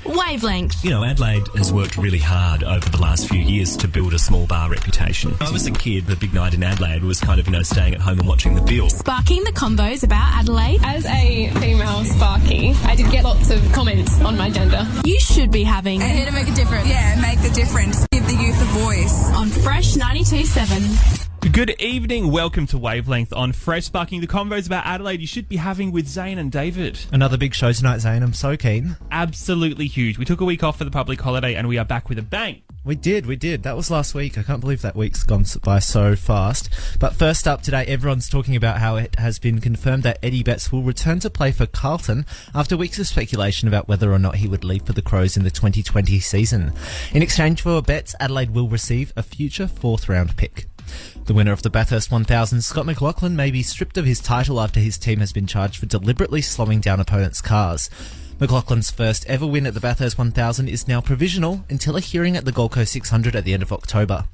Wavelength. You know, Adelaide has worked really hard over the last few years to build a small bar reputation. When I was a kid, the big night in Adelaide was kind of, staying at home and watching the bill. Sparking the combos about Adelaide. As a female Sparky, I did get lots of comments on my gender. You should be having... And here to make a difference. Yeah, make the difference. Give the youth a voice. On Fresh 92.7. Good evening. Welcome to Wavelength on Fresh, sparking the convos about Adelaide you should be having with Zane and David. Another big show tonight, Zane. I'm so keen. Absolutely huge. We took a week off for the public holiday and we are back with a bang. We did. That was last week. I can't believe that week's gone by so fast. But first up today, everyone's talking about how it has been confirmed that Eddie Betts will return to play for Carlton after weeks of speculation about whether or not he would leave for the Crows in the 2020 season. In exchange for Betts, Adelaide will receive a future 4th round pick. The winner of the Bathurst 1000, Scott McLaughlin, may be stripped of his title after his team has been charged for deliberately slowing down opponents' cars. McLaughlin's first ever win at the Bathurst 1000 is now provisional until a hearing at the Gold Coast 600 at the end of October.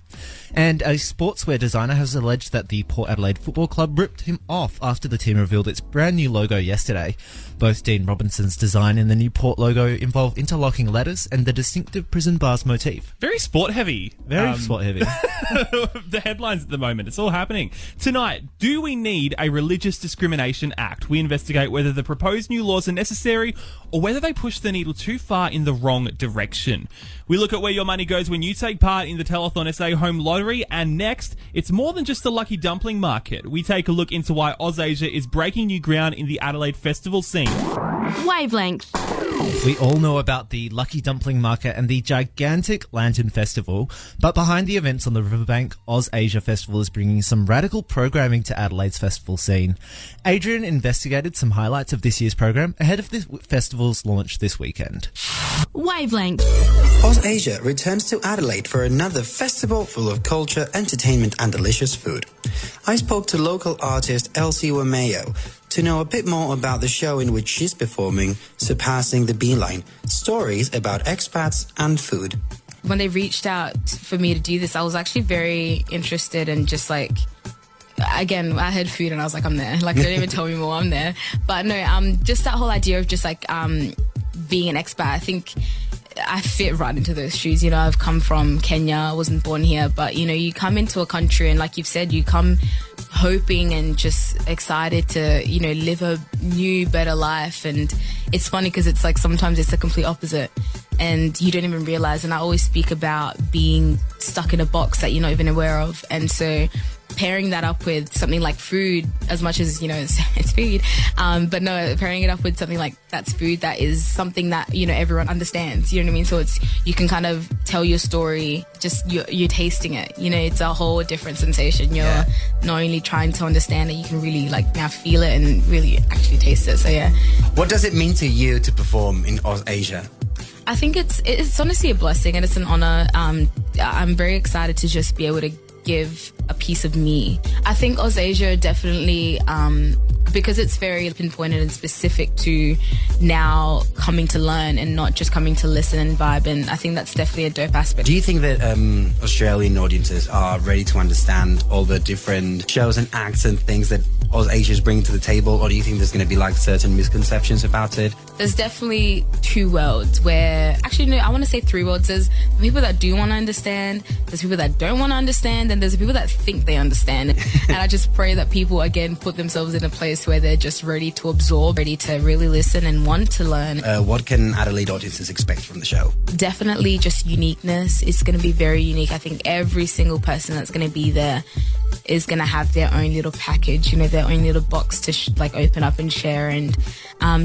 And a sportswear designer has alleged that the Port Adelaide Football Club ripped him off after the team revealed its brand new logo yesterday. Both Dean Robinson's design and the new Port logo involve interlocking letters and the distinctive prison bars motif. Very sport heavy. Very sport heavy. The headlines at the moment, it's all happening. Tonight, do we need a Religious Discrimination Act? We investigate whether the proposed new laws are necessary or whether they push the needle too far in the wrong direction. We look at where your money goes when you take part in the Telethon SA Home Lottery, and next, it's more than just the lucky dumpling market. We take a look into why OzAsia is breaking new ground in the Adelaide Festival scene. Wavelength. We all know about the Lucky Dumpling Market and the gigantic Lantern Festival, but behind the events on the riverbank, OzAsia Festival is bringing some radical programming to Adelaide's festival scene. Adrian investigated some highlights of this year's program ahead of the festival's launch this weekend. Wavelength. OzAsia returns to Adelaide for another festival full of culture, entertainment and delicious food. I spoke to local artist Elsie Wamayo to know a bit more about the show in which she's performing, Surpassing the Beeline, stories about expats and food. When they reached out for me to do this, I was actually very interested in just again, I had food and I was like, I'm there. Don't even tell me more, I'm there. But no, just that whole idea of just being an expat, I think I fit right into those shoes. I've come from Kenya, I wasn't born here, but you come into a country and like you've said, you come hoping and just excited to, live a new, better life. And it's funny because it's sometimes it's the complete opposite and you don't even realize. And I always speak about being stuck in a box that you're not even aware of. And so pairing that up with something like food, as much as, it's food, but no, pairing it up with something like that's food, that is something that, everyone understands, you know what I mean? So you can kind of tell your story, just you're tasting it, it's a whole different sensation. You're not only trying to understand it, you can really now feel it and really actually taste it. So yeah. What does it mean to you to perform in OzAsia? I think it's honestly a blessing and it's an honor. I'm very excited to just be able to give a piece of me. I think OzAsia definitely, because it's very pinpointed and specific to now coming to learn and not just coming to listen and vibe, and I think that's definitely a dope aspect. Do you think that Australian audiences are ready to understand all the different shows and acts and things that OzAsia is bringing to the table, or do you think there's going to be certain misconceptions about it? There's definitely two worlds where, actually no, I want to say three worlds. There's the people that do want to understand, there's people that don't want to understand, and there's the people that think they understand. And I just pray that people, again, put themselves in a place where they're just ready to absorb, ready to really listen and want to learn. What can Adelaide audiences expect from the show? Definitely just uniqueness. It's going to be very unique. I think every single person that's going to be there is going to have their own little package, their own little box to open up and share, and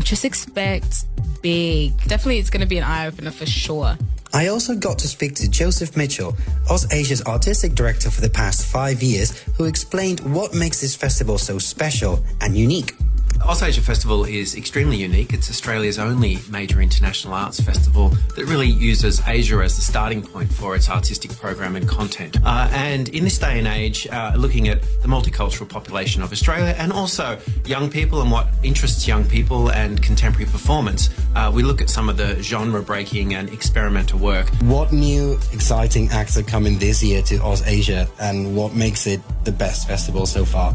just expect big. Definitely it's going to be an eye-opener for sure. I also got to speak to Joseph Mitchell, OzAsia's artistic director for the past 5 years, who explained what makes this festival so special and unique. OzAsia Festival is extremely unique. It's Australia's only major international arts festival that really uses Asia as the starting point for its artistic program and content. And in this day and age, looking at the multicultural population of Australia and also young people and what interests young people and contemporary performance, we look at some of the genre-breaking and experimental work. What new exciting acts are coming this year to OzAsia, and what makes it the best festival so far?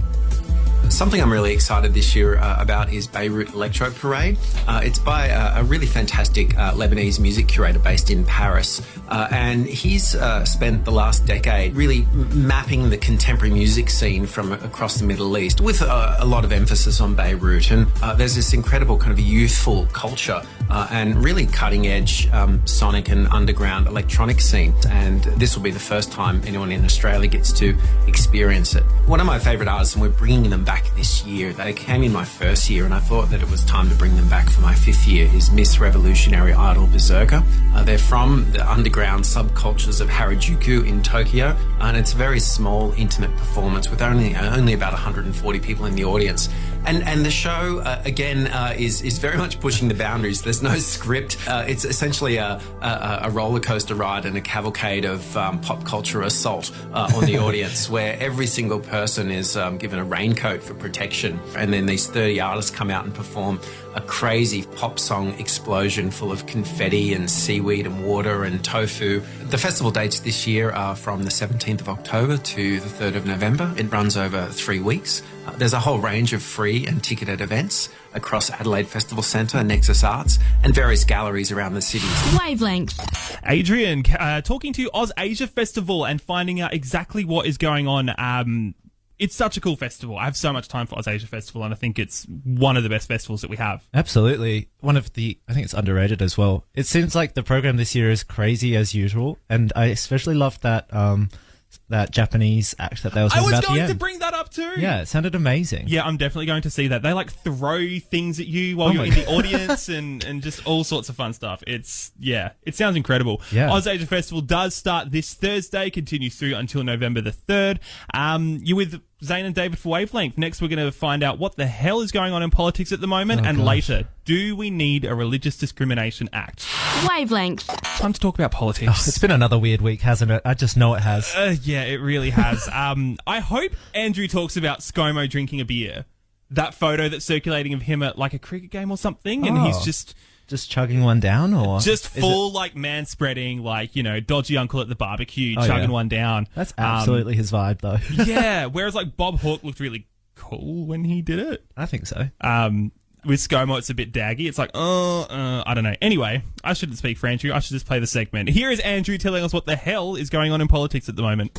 Something I'm really excited this year about is Beirut Electro Parade. It's by a really fantastic Lebanese music curator based in Paris. And he's spent the last decade really mapping the contemporary music scene from across the Middle East with a lot of emphasis on Beirut. And there's this incredible kind of youthful culture and really cutting-edge sonic and underground electronic scene. And this will be the first time anyone in Australia gets to experience it. One of my favourite artists, and we're bringing them back this year. They came in my first year, and I thought that it was time to bring them back for my fifth year, is Miss Revolutionary Idol Berserker. They're from the underground subcultures of Harajuku in Tokyo, and it's a very small, intimate performance with only about 140 people in the audience. And the show, again, is very much pushing the boundaries. There's no script. It's essentially a roller coaster ride and a cavalcade of pop culture assault on the audience, where every single person is given a raincoat for protection. And then these 30 artists come out and perform a crazy pop song explosion full of confetti and seaweed and water and tofu. The festival dates this year are from the 17th of October to the 3rd of November. It runs over 3 weeks. There's a whole range of free and ticketed events across Adelaide Festival Centre, Nexus Arts, and various galleries around the city. Wavelength. Adrian, talking to OzAsia Festival and finding out exactly what is going on. It's such a cool festival. I have so much time for OzAsia Festival, and I think it's one of the best festivals that we have. Absolutely. I think it's underrated as well. It seems like the program this year is crazy as usual, and I especially loved that Japanese act that they were talking about at the end. I was going to bring that up too. Yeah, it sounded amazing. Yeah, I'm definitely going to see that. They throw things at you while you're in the audience and just all sorts of fun stuff. It sounds incredible. Yeah. OzAsia Festival does start this Thursday, continues through until November the 3rd. You're with Zane and David for Wavelength. Next, we're going to find out what the hell is going on in politics at the moment, later, do we need a religious discrimination act? Wavelength. Time to talk about politics. Oh, it's been another weird week, hasn't it? I just know it has. Yeah, it really has. I hope Andrew talks about ScoMo drinking a beer. That photo that's circulating of him at a cricket game or something, and he's just chugging one down, or just full man spreading, dodgy uncle at the barbecue chugging one down. That's absolutely his vibe, though. Yeah, whereas Bob Hawke looked really cool when he did it. I think so. With ScoMo, it's a bit daggy. It's I don't know. Anyway, I shouldn't speak for Andrew. I should just play the segment. Here is Andrew telling us what the hell is going on in politics at the moment.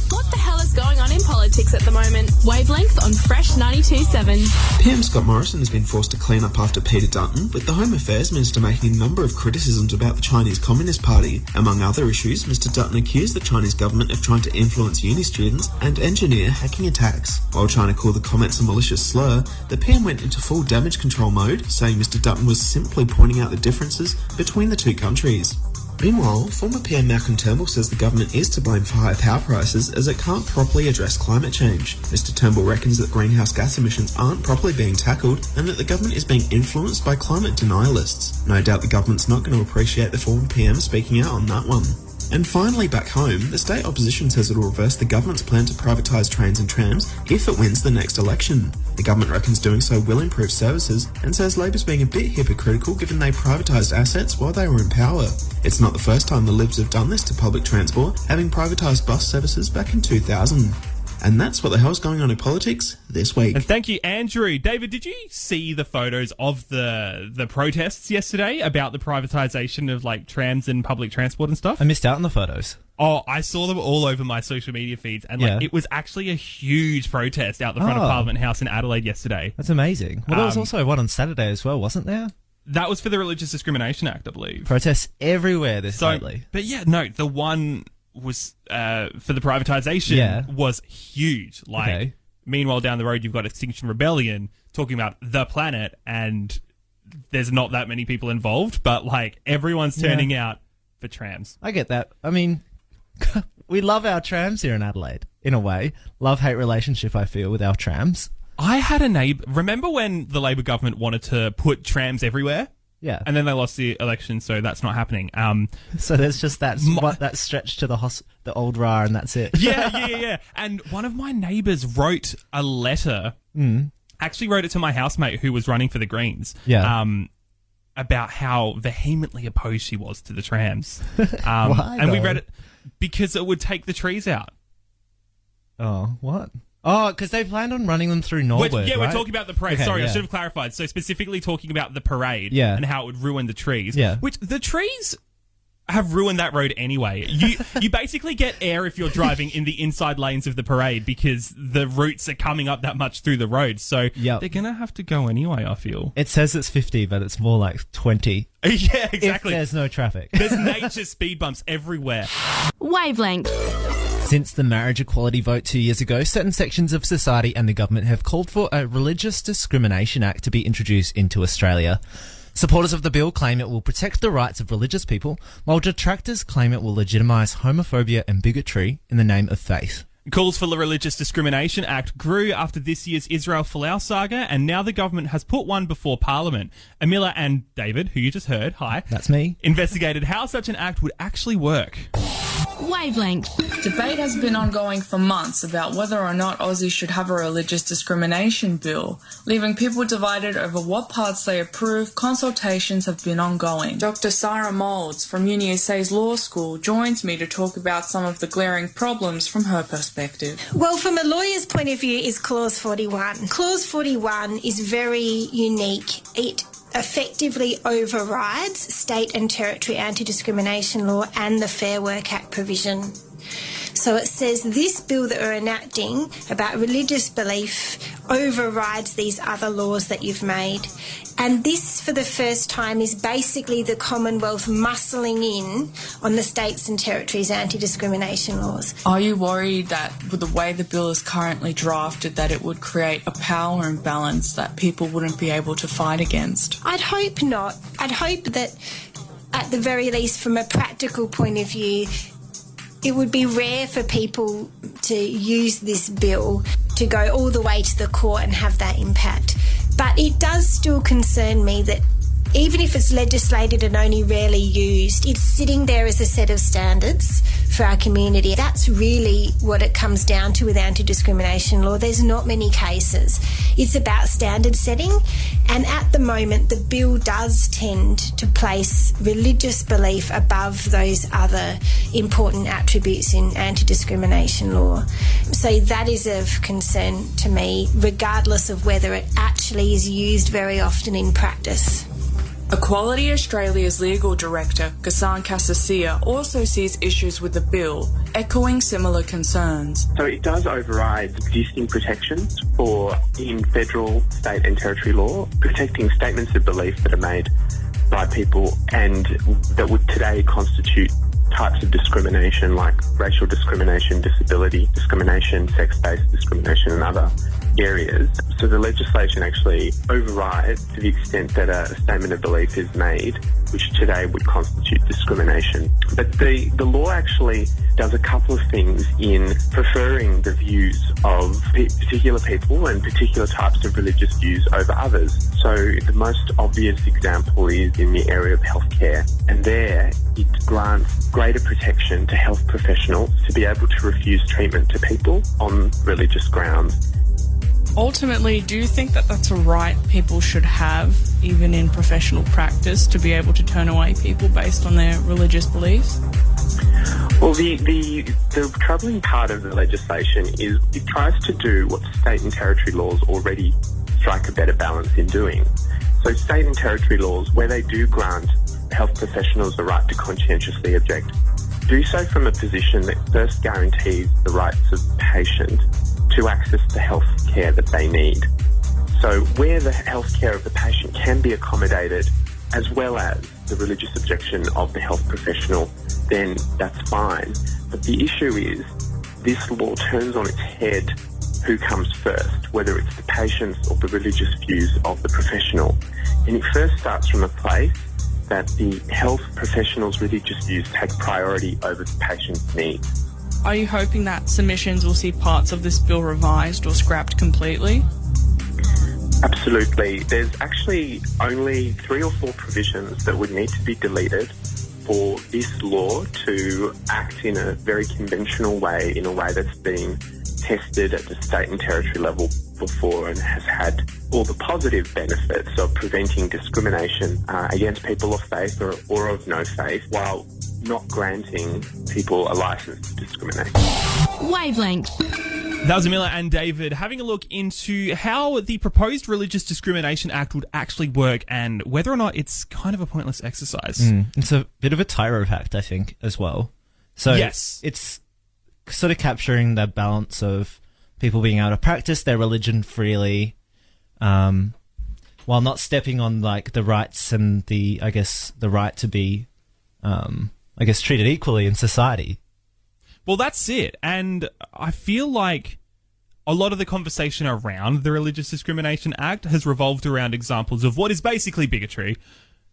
What the hell is going on in politics at the moment? Wavelength on Fresh 92.7. PM Scott Morrison has been forced to clean up after Peter Dutton, with the Home Affairs Minister making a number of criticisms about the Chinese Communist Party. Among other issues, Mr Dutton accused the Chinese government of trying to influence uni students and engineer hacking attacks. While trying to call the comments a malicious slur, the PM went into full damage control mode, saying Mr Dutton was simply pointing out the differences between the two countries. Meanwhile, former PM Malcolm Turnbull says the government is to blame for higher power prices as it can't properly address climate change. Mr Turnbull reckons that greenhouse gas emissions aren't properly being tackled and that the government is being influenced by climate denialists. No doubt the government's not going to appreciate the former PM speaking out on that one. And finally, back home, the state opposition says it will reverse the government's plan to privatise trains and trams if it wins the next election. The government reckons doing so will improve services and says Labor's being a bit hypocritical given they privatised assets while they were in power. It's not the first time the Libs have done this to public transport, having privatised bus services back in 2000. And that's what the hell's going on in politics this week. And thank you, Andrew. David, did you see the photos of the protests yesterday about the privatisation of trams and public transport and stuff? I missed out on the photos. Oh, I saw them all over my social media feeds, and it was actually a huge protest out the front of Parliament House in Adelaide yesterday. That's amazing. Well, there was also one on Saturday as well, wasn't there? That was for the Religious Discrimination Act, I believe. Protests everywhere lately. But yeah, no, the one was for the privatisation was huge. Meanwhile, down the road, you've got Extinction Rebellion talking about the planet, and there's not that many people involved, but everyone's turning out for trams. I get that. I mean, we love our trams here in Adelaide, in a way. Love-hate relationship, I feel, with our trams. I had a neighbour. Remember when the Labor government wanted to put trams everywhere? Yeah. And then they lost the election, so that's not happening. So there's just that stretch to the old RA, and that's it. Yeah. And one of my neighbours wrote a letter, actually wrote it to my housemate who was running for the Greens, about how vehemently opposed she was to the trams. Why? And we read it because it would take the trees out. Oh, what? Oh, because they planned on running them through Norwood, We're right? talking about the parade. Okay, Sorry, I yeah. should have clarified. So specifically talking about the parade Yeah. and how it would ruin the trees. Yeah. Which the trees have ruined that road anyway. You basically get air if you're driving in the inside lanes of the parade because the roots are coming up that much through the road. So Yep. they're going to have to go anyway, I feel. It says it's 50, but it's more like 20. Yeah, exactly. If there's no traffic. There's nature speed bumps everywhere. Wavelength. Since the marriage equality vote 2 years ago, certain sections of society and the government have called for a Religious Discrimination Act to be introduced into Australia. Supporters of the bill claim it will protect the rights of religious people, while detractors claim it will legitimise homophobia and bigotry in the name of faith. Calls for the Religious Discrimination Act grew after this year's Israel Folau saga, and now the government has put one before Parliament. Amila and David, who you just heard, hi, That's me. investigated how such an act would actually work. Wavelength. Debate has been ongoing for months about whether or not Aussie should have a religious discrimination bill. Leaving people divided over what parts they approve, consultations have been ongoing. Dr. Sarah Moulds from UniSA's Law School joins me to talk about some of the glaring problems from her perspective. Well, from a lawyer's point of view is Clause 41. Clause 41 is very unique. It effectively overrides state and territory anti-discrimination law and the Fair Work Act provision. So it says this bill that we're enacting about religious belief overrides these other laws that you've made. And this, for the first time, is basically the Commonwealth muscling in on the states and territories' anti-discrimination laws. Are you worried that with the way the bill is currently drafted that it would create a power imbalance that people wouldn't be able to fight against? I'd hope not. I'd hope that, at the very least, from a practical point of view, it would be rare for people to use this bill to go all the way to the court and have that impact. But it does still concern me that even if it's legislated and only rarely used, it's sitting there as a set of standards for our community. That's really what it comes down to with anti-discrimination law. There's not many cases. It's about standard setting, and at the moment the bill does tend to place religious belief above those other important attributes in anti-discrimination law. So that is of concern to me, regardless of whether it actually is used very often in practice. Equality Australia's legal director, Ghassan Kassasia, also sees issues with the bill, echoing similar concerns. So it does override existing protections in federal, state and territory law, protecting statements of belief that are made by people and that would today constitute types of discrimination like racial discrimination, disability discrimination, sex-based discrimination and other areas. So the legislation actually overrides to the extent that a statement of belief is made, which today would constitute discrimination. But the law actually does a couple of things in preferring the views of particular people and particular types of religious views over others. So the most obvious example is in the area of healthcare, and there it grants greater protection to health professionals to be able to refuse treatment to people on religious grounds. Ultimately, do you think that that's a right people should have, even in professional practice, to be able to turn away people based on their religious beliefs? Well, the troubling part of the legislation is it tries to do what state and territory laws already strike a better balance in doing. So state and territory laws, where they do grant health professionals the right to conscientiously object, do so from a position that first guarantees the rights of the patient to access the health care that they need. So where the health care of the patient can be accommodated as well as the religious objection of the health professional, then that's fine. But the issue is this law turns on its head who comes first, whether it's the patient's or the religious views of the professional. And it first starts from a place that the health professional's religious views take priority over the patient's needs. Are you hoping that submissions will see parts of this bill revised or scrapped completely? Absolutely. There's actually only 3 or 4 provisions that would need to be deleted for this law to act in a very conventional way, in a way that's been tested at the state and territory level before and has had all the positive benefits of preventing discrimination against people of faith or of no faith, while not granting people a license to discriminate. Wavelength. That was Amila and David having a look into how the proposed Religious Discrimination Act would actually work and whether or not it's kind of a pointless exercise. It's a bit of a tightrope act, I think, as well. So yes, it's sort of capturing the balance of people being able to practice their religion freely, while not stepping on like the rights and the right to be, treated equally in society. Well, that's it. And I feel like a lot of the conversation around the Religious Discrimination Act has revolved around examples of what is basically bigotry.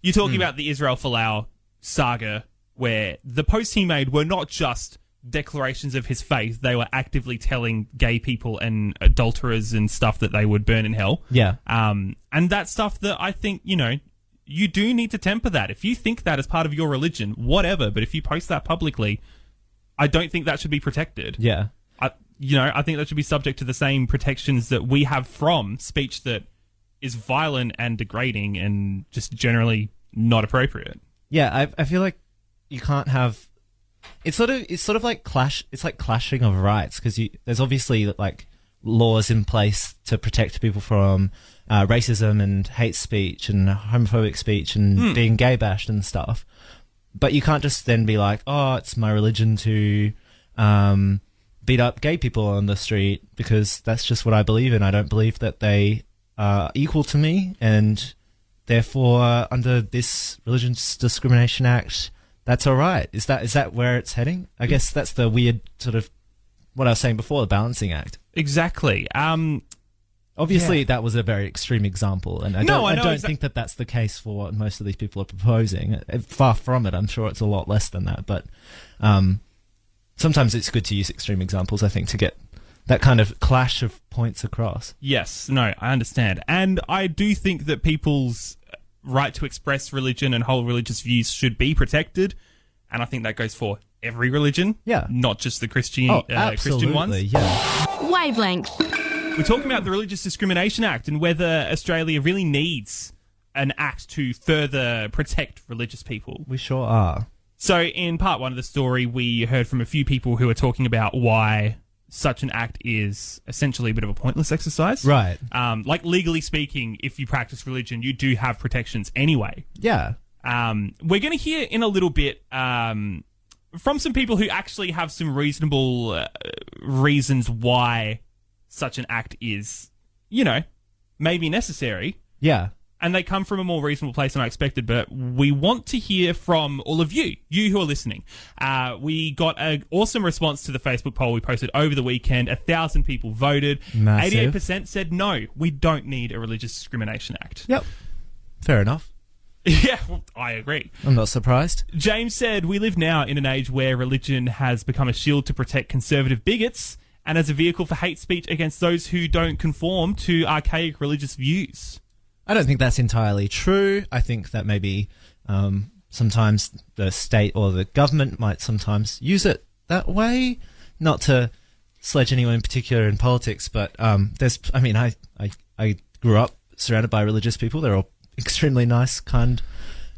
You're talking about the Israel Folau saga, where the posts he made were not just declarations of his faith. They were actively telling gay people and adulterers and stuff that they would burn in hell. Yeah. And that's stuff that I think, you do need to temper that. If you think that as part of your religion, whatever. But if you post that publicly, I don't think that should be protected. Yeah. I think that should be subject to the same protections that we have from speech that is violent and degrading and just generally not appropriate. Yeah, I feel like you can't have. It's sort of like clash. It's like clashing of rights because there's obviously like laws in place to protect people from racism and hate speech and homophobic speech and being gay bashed and stuff. But you can't just then be like, oh, it's my religion to beat up gay people on the street because that's just what I believe in. I don't believe that they are equal to me, and therefore, under this Religious Discrimination Act, that's all right. Is that where it's heading? I guess that's the weird sort of what I was saying before, the balancing act. Exactly. Obviously, that was a very extreme example, and I don't think that that's the case for what most of these people are proposing. Far from it. I'm sure it's a lot less than that, but sometimes it's good to use extreme examples, I think, to get that kind of clash of points across. Yes, no, I understand. And I do think that people's right to express religion and hold religious views should be protected, and I think that goes for every religion, not just the Christian ones. Yeah. Wavelength. We're talking about the Religious Discrimination Act and whether Australia really needs an act to further protect religious people. We sure are. So in part one of the story, we heard from a few people who are talking about why such an act is essentially a bit of a pointless exercise. Right. Like legally speaking, if you practice religion, you do have protections anyway. Yeah. We're going to hear in a little bit from some people who actually have some reasonable reasons why such an act is, maybe necessary. Yeah. And they come from a more reasonable place than I expected, but we want to hear from all of you who are listening. We got an awesome response to the Facebook poll we posted over the weekend. 1,000 people voted. Massive. 88% said no, we don't need a Religious Discrimination Act. Yep. Fair enough. Yeah, well, I agree. I'm not surprised. James said, we live now in an age where religion has become a shield to protect conservative bigots and as a vehicle for hate speech against those who don't conform to archaic religious views. I don't think that's entirely true. I think that maybe sometimes the state or the government might sometimes use it that way, not to sledge anyone in particular in politics, but I grew up surrounded by religious people. They're all extremely nice, kind.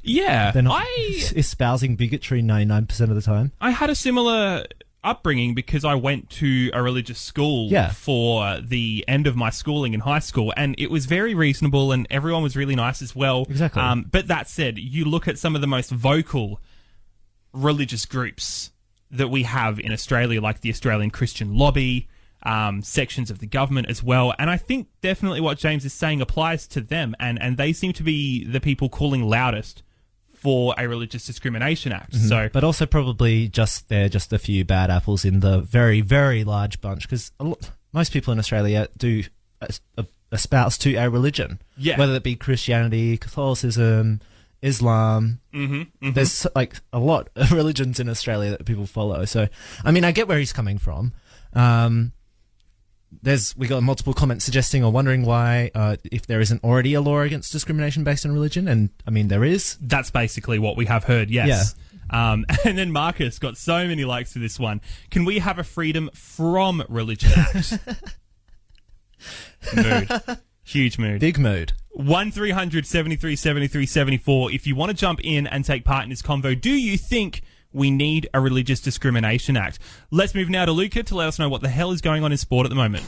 Yeah. They're not espousing bigotry 99% of the time. I had a similar upbringing because I went to a religious school for the end of my schooling in high school, and it was very reasonable and everyone was really nice as well. Exactly. But that said, you look at some of the most vocal religious groups that we have in Australia, like the Australian Christian Lobby, sections of the government as well, and I think definitely what James is saying applies to them, and they seem to be the people calling loudest for a Religious Discrimination Act. Mm-hmm. So, but also probably they're just a few bad apples in the very, very large bunch, because most people in Australia do espouse to a religion, whether it be Christianity, Catholicism, Islam. There's like a lot of religions in Australia that people follow. So, I mean, I get where he's coming from. We got multiple comments suggesting or wondering why, if there isn't already a law against discrimination based on religion, and I mean there is. That's basically what we have heard. Yes. Yeah. And then Marcus got so many likes for this one. Can we have a freedom from religion act? Mood. Huge mood. Big mood. 1300 73 73 74. If you want to jump in and take part in this convo, do you think We need a Religious Discrimination Act. Let's move now to Luca to let us know what the hell is going on in sport at the moment.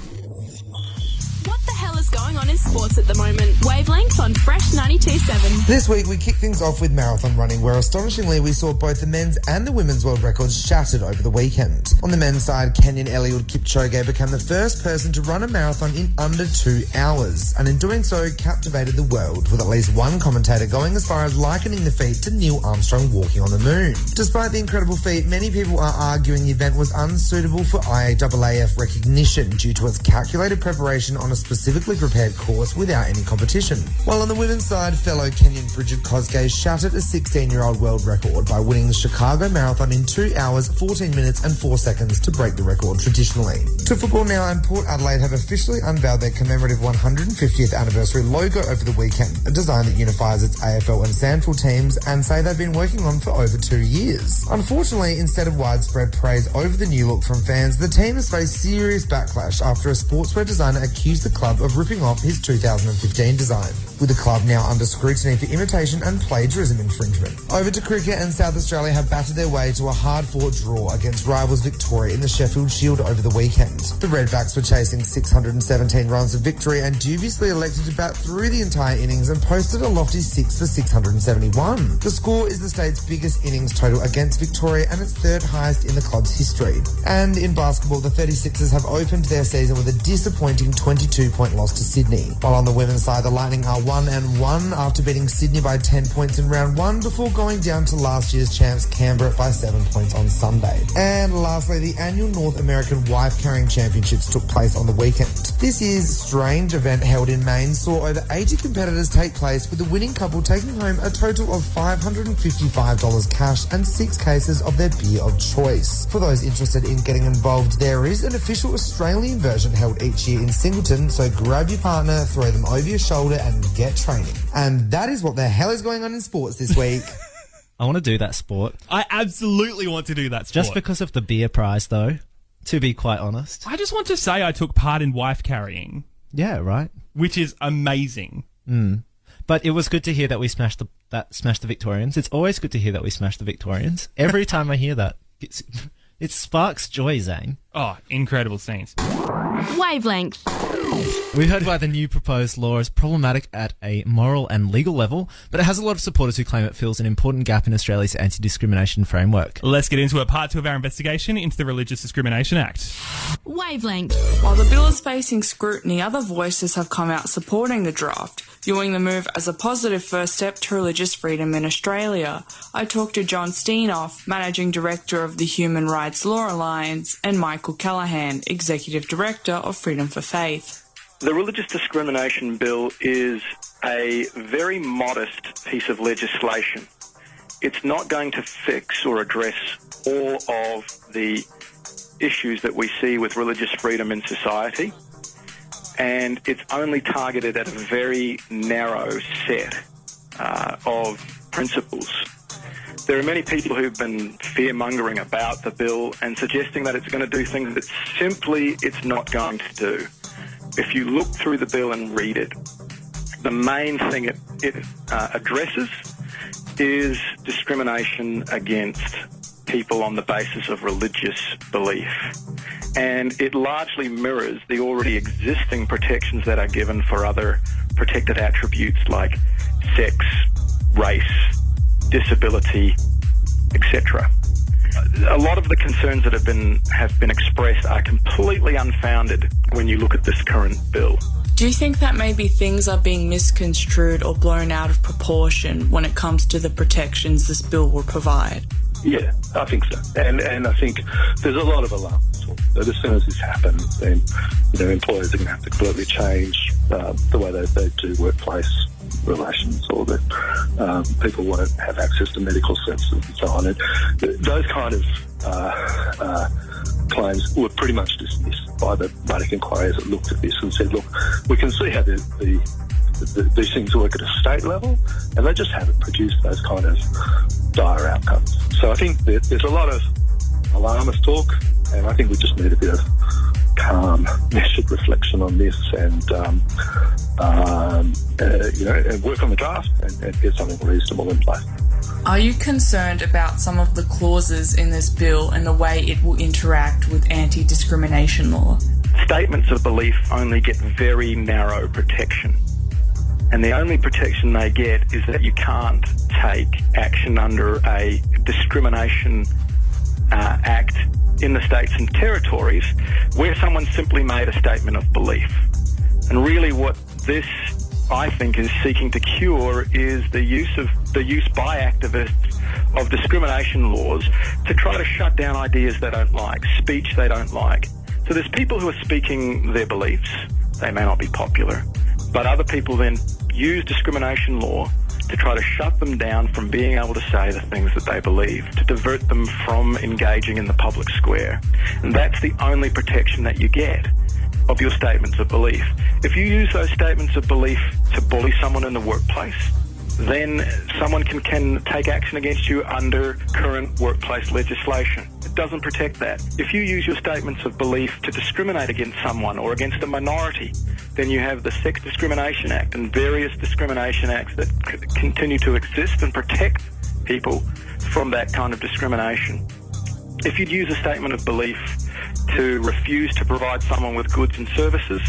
What the hell is going on in sports at the moment? Wavelength on Fresh 92.7. This week we kick things off with marathon running, where astonishingly we saw both the men's and the women's world records shattered over the weekend. On the men's side, Kenyan Eliud Kipchoge became the first person to run a marathon in under 2 hours, and in doing so captivated the world, with at least one commentator going as far as likening the feat to Neil Armstrong walking on the moon. Despite the incredible feat, many people are arguing the event was unsuitable for IAAF recognition due to its calculated preparation on a specifically prepared course without any competition. While on the women's side, fellow Kenyan Bridget Kosgei shattered a 16-year-old world record by winning the Chicago Marathon in 2 hours, 14 minutes and 4 seconds to break the record traditionally. To football now, and Port Adelaide have officially unveiled their commemorative 150th anniversary logo over the weekend, a design that unifies its AFL and SANFL teams, and say they've been working on for over 2 years. Unfortunately, instead of widespread praise over the new look from fans, the team has faced serious backlash after a sportswear designer accused the club of ripping off his 2015 design, with the club now under scrutiny for imitation and plagiarism infringement. Over to cricket, and South Australia have battered their way to a hard-fought draw against rivals Victoria in the Sheffield Shield over the weekend. The Redbacks were chasing 617 runs of victory and dubiously elected to bat through the entire innings and posted a lofty 6 for 671. The score is the state's biggest innings total against Victoria and its third highest in the club's history. And in basketball, the 36ers have opened their season with a disappointing 22-point loss to Sydney. While on the women's side, the Lightning are 1-1 after beating Sydney by 10 points in round 1 before going down to last year's champs Canberra by 7 points on Sunday. And lastly, the annual North American Wife Carrying Championships took place on the weekend. This year's strange event held in Maine saw over 80 competitors take place, with the winning couple taking home a total of $555 cash and 6 cases of their beer of choice. For those interested in getting involved, there is an official Australian version held each year in Singleton, so grab your partner, throw them over your shoulder and get training. And that is what the hell is going on in sports this week. I want to do that sport. I absolutely want to do that sport. Just because of the beer prize, though, to be quite honest. I just want to say I took part in wife carrying. Yeah, right. Which is amazing. But it was good to hear that we smashed the Victorians. It's always good to hear that we smashed the Victorians. Every time I hear that, it sparks joy, Zane. Oh, incredible scenes. Wavelength. We've heard why the new proposed law is problematic at a moral and legal level, but it has a lot of supporters who claim it fills an important gap in Australia's anti-discrimination framework. Let's get into it. Part 2 of our investigation into the Religious Discrimination Act. Wavelength. While the bill is facing scrutiny, other voices have come out supporting the draft, viewing the move as a positive first step to religious freedom in Australia. I talked to John Steinoff, Managing Director of the Human Rights Law Alliance, and Michael Callahan, Executive Director of Freedom for Faith. The Religious Discrimination Bill is a very modest piece of legislation. It's not going to fix or address all of the issues that we see with religious freedom in society, and it's only targeted at a very narrow set of principles. There are many people who've been fear-mongering about the bill and suggesting that it's going to do things that simply it's not going to do. If you look through the bill and read it, the main thing it addresses is discrimination against people on the basis of religious belief. And it largely mirrors the already existing protections that are given for other protected attributes like sex, race, disability, etc. A lot of the concerns that have been expressed are completely unfounded when you look at this current bill. Do you think that maybe things are being misconstrued or blown out of proportion when it comes to the protections this bill will provide? Yeah, I think so. And I think there's a lot of alarm that as soon as this happens, then employers are going to have to completely change the way they do workplace relations, or that people won't have access to medical services and so on. And those kind of claims were pretty much dismissed by the Matic inquiries that looked at this and said, look, we can see how these things work at a state level, and they just haven't produced those kind of dire outcomes. So I think that there's a lot of alarmist talk, and I think we just need a bit of calm, measured reflection on this, and and work on the draft and get something reasonable in place. Are you concerned about some of the clauses in this bill and the way it will interact with anti-discrimination law? Statements of belief only get very narrow protection. And the only protection they get is that you can't take action under a discrimination act in the states and territories where someone simply made a statement of belief. And really what this, I think, is seeking to cure is the use by activists of discrimination laws to try to shut down ideas they don't like, speech they don't like. So there's people who are speaking their beliefs. They may not be popular. But other people then use discrimination law to try to shut them down from being able to say the things that they believe, to divert them from engaging in the public square. And that's the only protection that you get of your statements of belief. If you use those statements of belief to bully someone in the workplace, then someone can take action against you under current workplace legislation. It doesn't protect that. If you use your statements of belief to discriminate against someone or against a minority, then you have the Sex Discrimination Act and various discrimination acts that continue to exist and protect people from that kind of discrimination. If you'd use a statement of belief to refuse to provide someone with goods and services,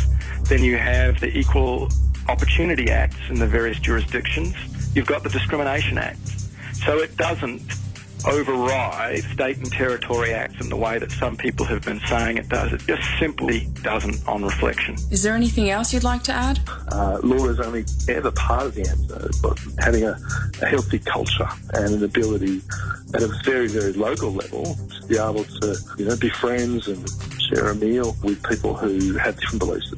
then you have the Equal Opportunity Acts in the various jurisdictions. You've got the Discrimination Act. So it doesn't override state and territory acts in the way that some people have been saying it does. It just simply doesn't on reflection. Is there anything else you'd like to add? Law is only ever part of the answer, but having a healthy culture and an ability at a very, very local level to be able to, be friends and share a meal with people who have different beliefs.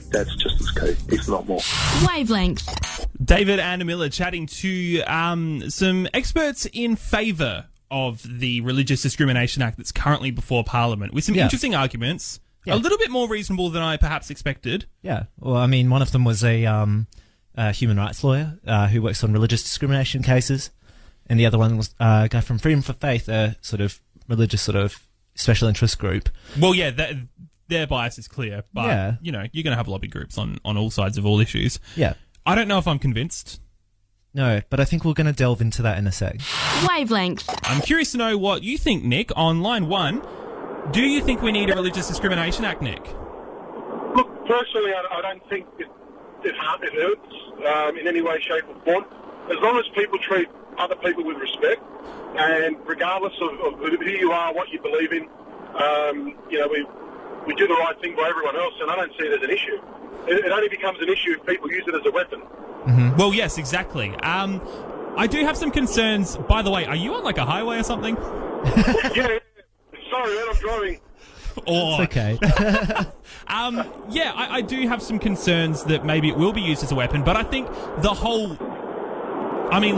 That's just as key, if not more. Wavelength. David and Amila chatting to some experts in favour of the Religious Discrimination Act that's currently before Parliament, with some interesting arguments. A little bit more reasonable than I perhaps expected. Yeah. Well, I mean, one of them was a human rights lawyer who works on religious discrimination cases, and the other one was a guy from Freedom for Faith, a sort of religious special interest group. Well, yeah, their bias is clear, but, you're going to have lobby groups on all sides of all issues. Yeah. I don't know if I'm convinced. No, but I think we're going to delve into that in a sec. Wavelength. I'm curious to know what you think, Nick, on line 1. Do you think we need a Religious Discrimination Act, Nick? Look, personally, I don't think it hurts in any way, shape or form. As long as people treat other people with respect, and regardless of who you are, what you believe in, we do the right thing by everyone else, and I don't see it as an issue. It only becomes an issue if people use it as a weapon. Mm-hmm. Well, yes, exactly. I do have some concerns. By the way, are you on like a highway or something? Yeah. Sorry, man, I'm driving. It's okay. I do have some concerns that maybe it will be used as a weapon, but I think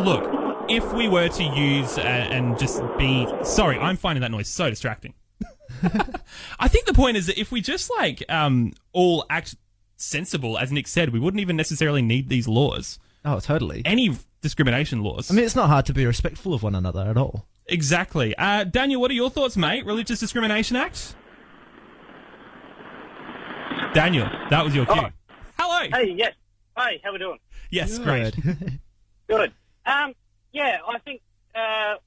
look, if we were to use and just be... Sorry, I'm finding that noise so distracting. I think the point is that if we just all act sensible, as Nick said, we wouldn't even necessarily need these laws. Oh, totally. Any discrimination laws. I mean, it's not hard to be respectful of one another at all. Exactly. Daniel, what are your thoughts, mate? Religious Discrimination Act? Daniel, that was your cue. Oh. Hello. Hey, yes. Hi, how we doing? Yes, great. Good. I think,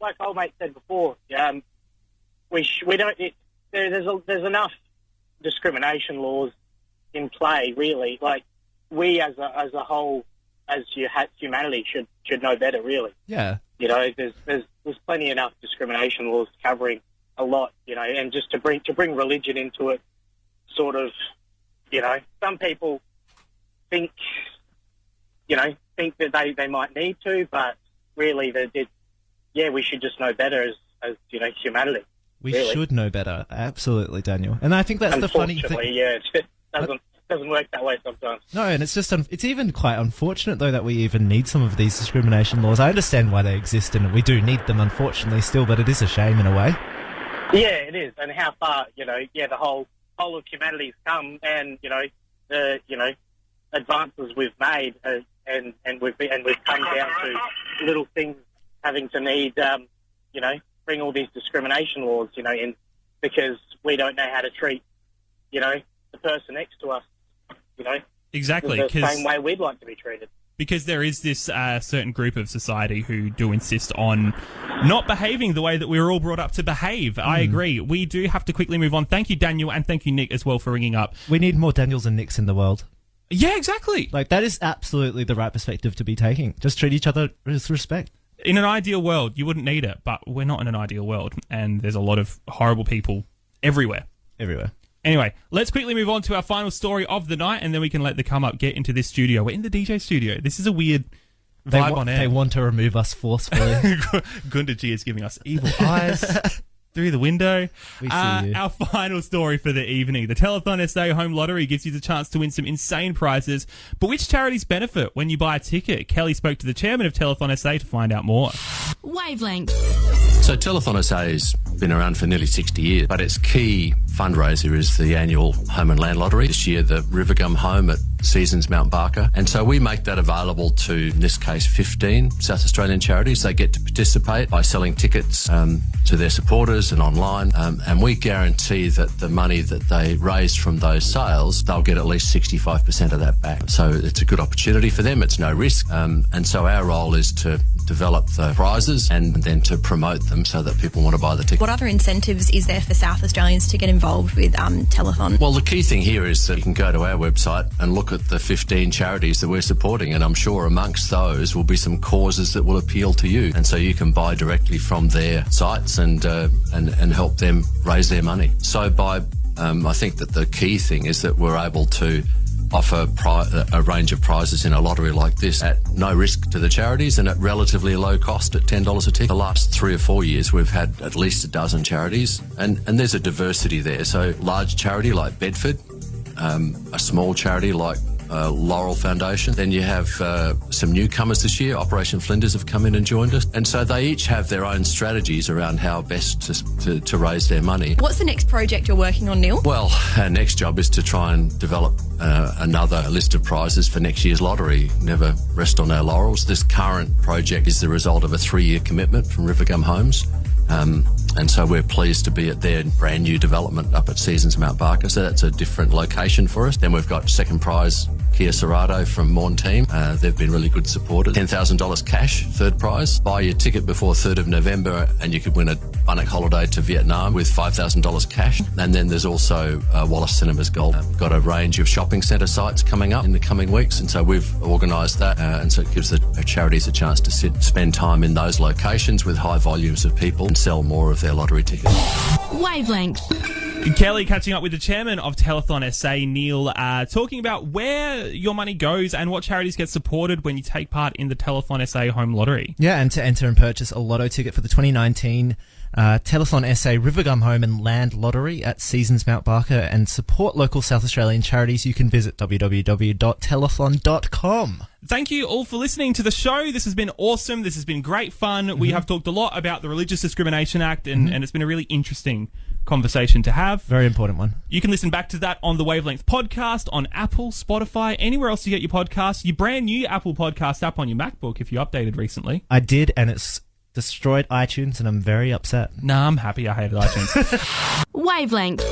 like old mate said before, we don't. There's enough discrimination laws in play, really. Like we as a whole, as humanity, should know better, really. Yeah. There's plenty enough discrimination laws covering a lot, and just to bring religion into it, sort of, some people think that they might need to, but really we should just know better as humanity. We really should know better, absolutely, Daniel. And I think that's the funny thing. Unfortunately, it doesn't work that way sometimes. No, and it's just it's even quite unfortunate though that we even need some of these discrimination laws. I understand why they exist, and we do need them, unfortunately, still. But it is a shame in a way. Yeah, it is, and how far the whole of humanity's come, and the advances we've made, and we've come down to little things having to need bring all these discrimination laws in because we don't know how to treat the person next to us exactly the same way we'd like to be treated. because there is this certain group of society who do insist on not behaving the way that we were all brought up to behave. I agree. We do have to quickly move on. Thank you, Daniel, and thank you, Nick, as well, for ringing up. We need more Daniels and Nicks in the world. Yeah, exactly. Like, that is absolutely the right perspective to be taking. Just treat each other with respect. In an ideal world, you wouldn't need it, but we're not in an ideal world, and there's a lot of horrible people everywhere. Everywhere. Anyway, let's quickly move on to our final story of the night, and then we can let the come up get into this studio. We're in the DJ studio. This is a weird vibe on air. They want to remove us forcefully. Gunda G is giving us evil eyes through the window. We see you. Our final story for the evening. The Telethon SA Home Lottery gives you the chance to win some insane prizes. But which charities benefit when you buy a ticket? Kelly spoke to the chairman of Telethon SA to find out more. Wavelength. So Telethon SA has been around for nearly 60 years, but its key fundraiser is the annual Home and Land Lottery. This year, the Rivergum Home at Seasons Mount Barker. And so we make that available to, in this case, 15 South Australian charities. They get to participate by selling tickets to their supporters and online. And we guarantee that the money that they raise from those sales, they'll get at least 65% of that back. So it's a good opportunity for them. It's no risk. And so our role is to develop the prizes and then to promote them so that people want to buy the ticket. What other incentives is there for South Australians to get involved with Telethon? Well, the key thing here is that you can go to our website and look at the 15 charities that we're supporting, and I'm sure amongst those will be some causes that will appeal to you, and so you can buy directly from their sites and help them raise their money. So I think that the key thing is that we're able to offer a range of prizes in a lottery like this at no risk to the charities and at relatively low cost at $10 a ticket. The last 3 or 4 years we've had at least a dozen charities, and there's a diversity there. So large charity like Bedford, a small charity like Laurel Foundation. Then you have some newcomers this year. Operation Flinders have come in and joined us. And so they each have their own strategies around how best to raise their money. What's the next project you're working on, Neil? Well, our next job is to try and develop another list of prizes for next year's lottery. Never rest on our laurels. This current project is the result of a 3-year commitment from Rivergum Homes. And so we're pleased to be at their brand new development up at Seasons Mount Barker. So that's a different location for us. Then we've got second prize Kia Cerato from Morn Team. They've been really good supporters. $10,000 cash, third prize. Buy your ticket before 3rd of November and you could win a Bunnock holiday to Vietnam with $5,000 cash. And then there's also Wallace Cinemas Gold. We've got a range of shopping centre sites coming up in the coming weeks. And so we've organised that. And so it gives the charities a chance to spend time in those locations with high volumes of people and sell more of their lottery tickets. Wavelength. Kelly catching up with the chairman of Telethon SA, Neil, talking about where your money goes and what charities get supported when you take part in the Telethon SA Home Lottery. Yeah, and to enter and purchase a lotto ticket for the 2019 Telethon SA Rivergum Home and Land Lottery at Seasons Mount Barker and support local South Australian charities, you can visit www.telethon.com. Thank you all for listening to the show. This has been awesome. This has been great fun. We have talked a lot about the Religious Discrimination Act, and it's been a really interesting conversation to have. Very important one. You can listen back to that on the Wavelength podcast, on Apple, Spotify, anywhere else you get your podcasts. Your brand new Apple Podcast app on your MacBook, if you updated recently. I did, and it's destroyed iTunes, and I'm very upset. Nah, I'm happy I hated iTunes. Wavelength.